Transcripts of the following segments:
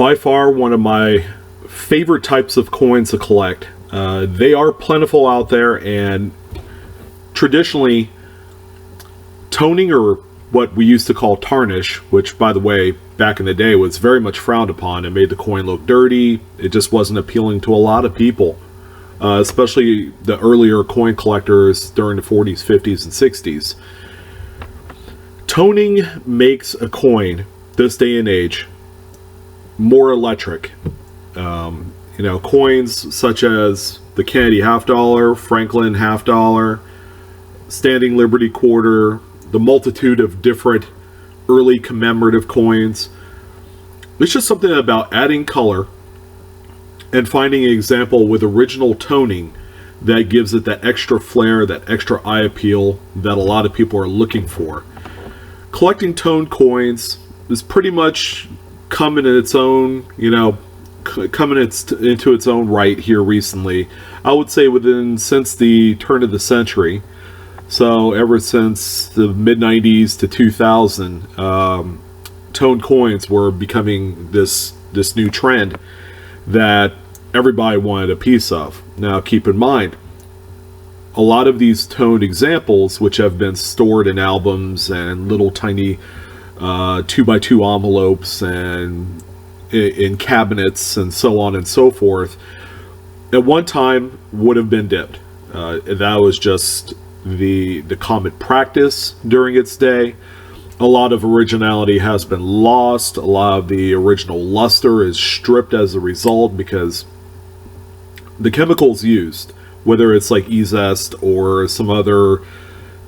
by far one of my favorite types of coins to collect. They are plentiful out there, and traditionally, toning, or what we used to call tarnish, which, by the way, back in the day was very much frowned upon. It made the coin look dirty. It just wasn't appealing to a lot of people, especially the earlier coin collectors during the 40s, 50s, and 60s. Toning makes a coin, this day and age, more electric. Coins such as the Kennedy half dollar, Franklin half dollar, Standing Liberty quarter, the multitude of different early commemorative coins. It's just something about adding color and finding an example with original toning that gives it that extra flair, that extra eye appeal that a lot of people are looking for. Collecting toned coins is pretty much coming in its own, into its own right here recently. I would say since the turn of the century. So ever since the mid-90s to 2000, toned coins were becoming this new trend that everybody wanted a piece of. Now keep in mind, a lot of these toned examples, which have been stored in albums and little tiny 2x2 envelopes and in cabinets and so on and so forth, at one time would have been dipped. That was just the common practice during its day. A lot of originality has been lost. A lot of the original luster is stripped as a result, because the chemicals used, whether it's like E-Zest or some other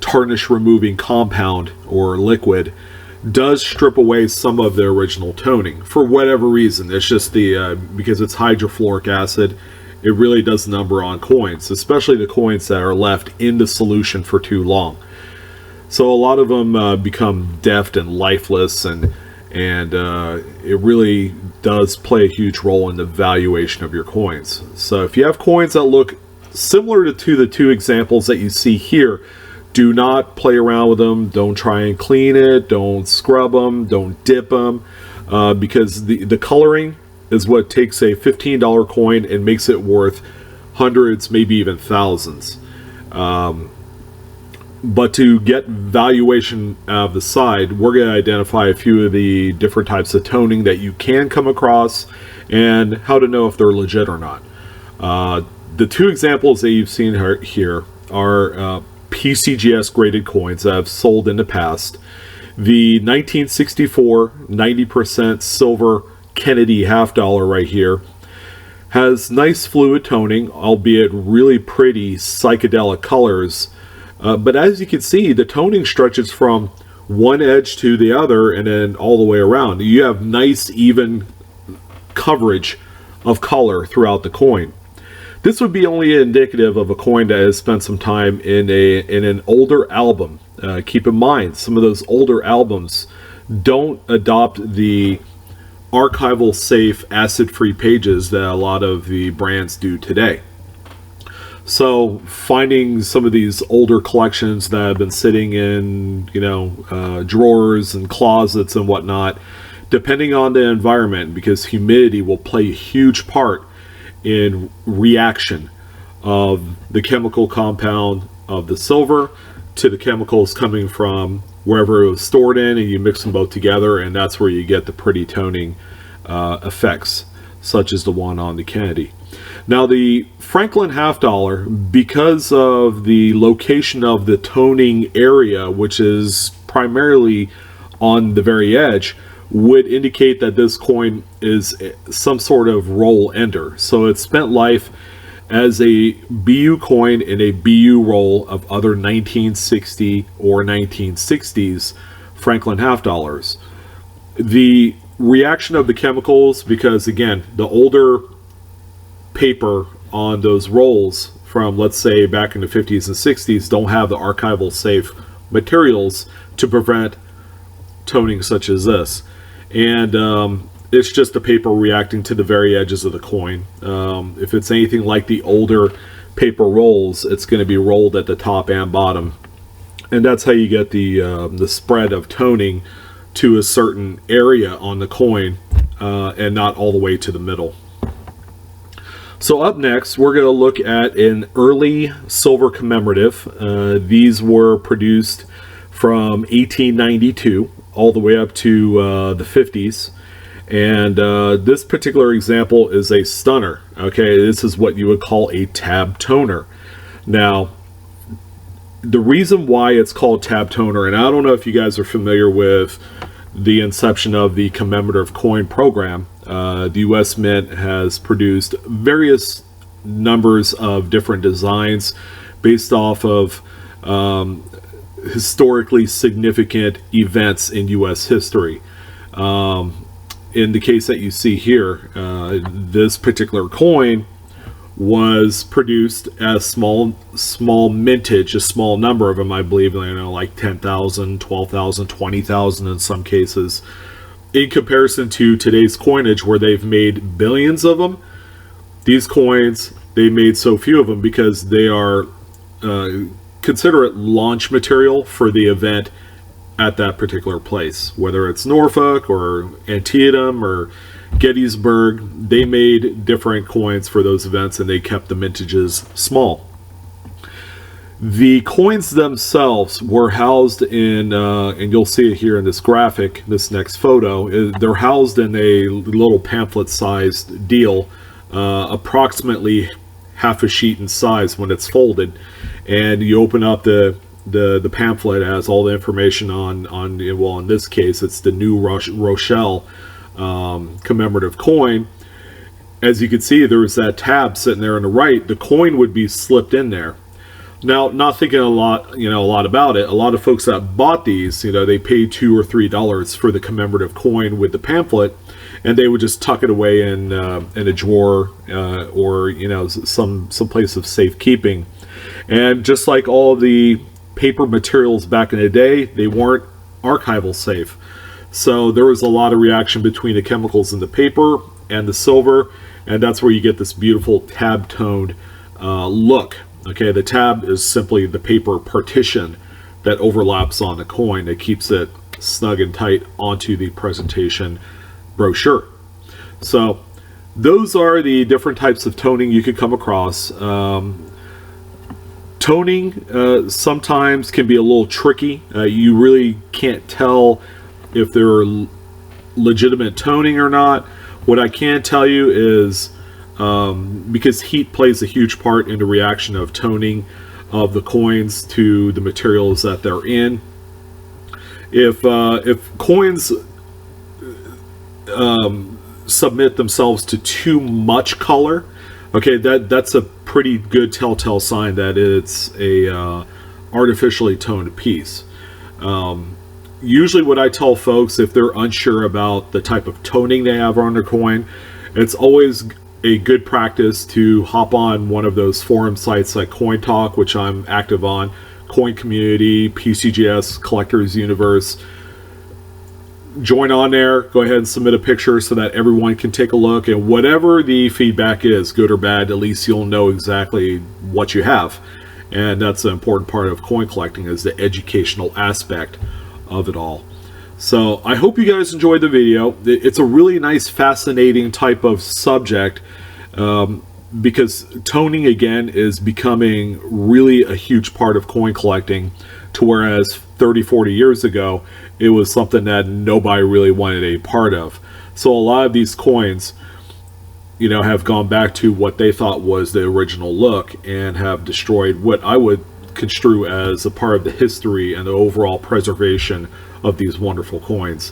tarnish removing compound or liquid, does strip away some of the original toning for whatever reason. It's just because it's hydrofluoric acid. It really does number on coins, especially the coins that are left in the solution for too long. So a lot of them become deft and lifeless, and it really does play a huge role in the valuation of your coins. So if you have coins that look similar to the two examples that you see here, do not play around with them. Don't try and clean it. Don't scrub them. Don't dip them, because the coloring is what takes a $15 coin and makes it worth hundreds, maybe even thousands. But to get valuation out of the side, we're going to identify a few of the different types of toning that you can come across and how to know if they're legit or not. The two examples that you've seen here are Pcgs graded coins that have sold in the past. The 1964 90% silver Kennedy half dollar right here has nice fluid toning, albeit really pretty psychedelic colors. But as you can see, the toning stretches from one edge to the other and then all the way around. You have nice even coverage of color throughout the coin. This would be only indicative of a coin that has spent some time in an older album. Keep in mind, some of those older albums don't adopt the archival safe acid-free pages that a lot of the brands do today. So finding some of these older collections that have been sitting in drawers and closets and whatnot, depending on the environment, because humidity will play a huge part in reaction of the chemical compound of the silver to the chemicals coming from wherever it was stored in, and you mix them both together, and that's where you get the pretty toning effects, such as the one on the Kennedy. Now the Franklin half dollar, because of the location of the toning area, which is primarily on the very edge, would indicate that this coin is some sort of roll ender. So it spent life as a BU coin in a BU roll of other 1960 or 1960s Franklin half dollars. The reaction of the chemicals, because again, the older paper on those rolls from, let's say, back in the 50s and 60s don't have the archival safe materials to prevent toning such as this. And it's just the paper reacting to the very edges of the coin. If it's anything like the older paper rolls, it's going to be rolled at the top and bottom, and that's how you get the spread of toning to a certain area on the coin and not all the way to the middle. So up next, we're going to look at an early silver commemorative. These were produced from 1892 all the way up to the 50s. And this particular example is a stunner. Okay, this is what you would call a tab toner. Now, the reason why it's called tab toner, and I don't know if you guys are familiar with the inception of the commemorative coin program. The U.S. Mint has produced various numbers of different designs based off of historically significant events in U.S. history. In the case that you see here, this particular coin was produced as small mintage, a small number of them, I believe, like 10,000, 12,000, 20,000 in some cases. In comparison to today's coinage, where they've made billions of them, these coins, they made so few of them because they are considered launch material for the event at that particular place. Whether it's Norfolk or Antietam or Gettysburg, they made different coins for those events, and they kept the mintages small. The coins themselves were housed in, and you'll see it here in this graphic, this next photo, they're housed in a little pamphlet-sized deal, approximately half a sheet in size when it's folded. And you open up the pamphlet, it has all the information on, well, in this case, it's the New Rochelle commemorative coin. As you can see, there was that tab sitting there on the right. The coin would be slipped in there. Now, not thinking a lot about it, a lot of folks that bought these, they paid $2 or $3 for the commemorative coin with the pamphlet, and they would just tuck it away in a drawer or some place of safekeeping. And just like all the paper materials back in the day, they weren't archival safe. So there was a lot of reaction between the chemicals in the paper and the silver, and that's where you get this beautiful tab-toned look. Okay, the tab is simply the paper partition that overlaps on the coin that keeps it snug and tight onto the presentation brochure. So those are the different types of toning you could come across. Toning sometimes can be a little tricky. You really can't tell if they're legitimate toning or not. What I can tell you is, because heat plays a huge part in the reaction of toning of the coins to the materials that they're in. If coins submit themselves to too much color, okay, that's a pretty good telltale sign that it's a artificially toned piece. Usually what I tell folks, if they're unsure about the type of toning they have on their coin, it's always a good practice to hop on one of those forum sites like Coin Talk, which I'm active on, Coin Community, Pcgs, Collectors Universe. Join on there, go ahead and submit a picture so that everyone can take a look, and whatever the feedback is, good or bad, at least you'll know exactly what you have. And that's an important part of coin collecting, is the educational aspect of it all. So I hope you guys enjoyed the video. It's a really nice, fascinating type of subject, because toning, again, is becoming really a huge part of coin collecting, to whereas 30-40 years ago it was something that nobody really wanted a part of. So a lot of these coins, have gone back to what they thought was the original look, and have destroyed what I would construe as a part of the history and the overall preservation of these wonderful coins.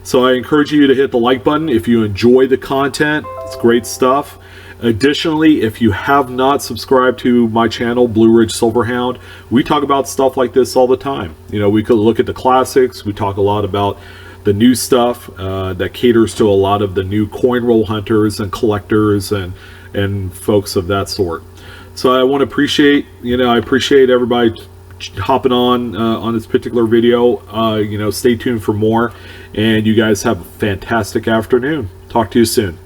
So I encourage you to hit the like button if you enjoy the content. It's great stuff. Additionally, if you have not subscribed to my channel, Blue Ridge Silverhound, we talk about stuff like this all the time. We could look at the classics. We talk a lot about the new stuff that caters to a lot of the new coin roll hunters and collectors and folks of that sort. So I want to appreciate, I appreciate everybody hopping on this particular video. Stay tuned for more, and you guys have a fantastic afternoon. Talk to you soon.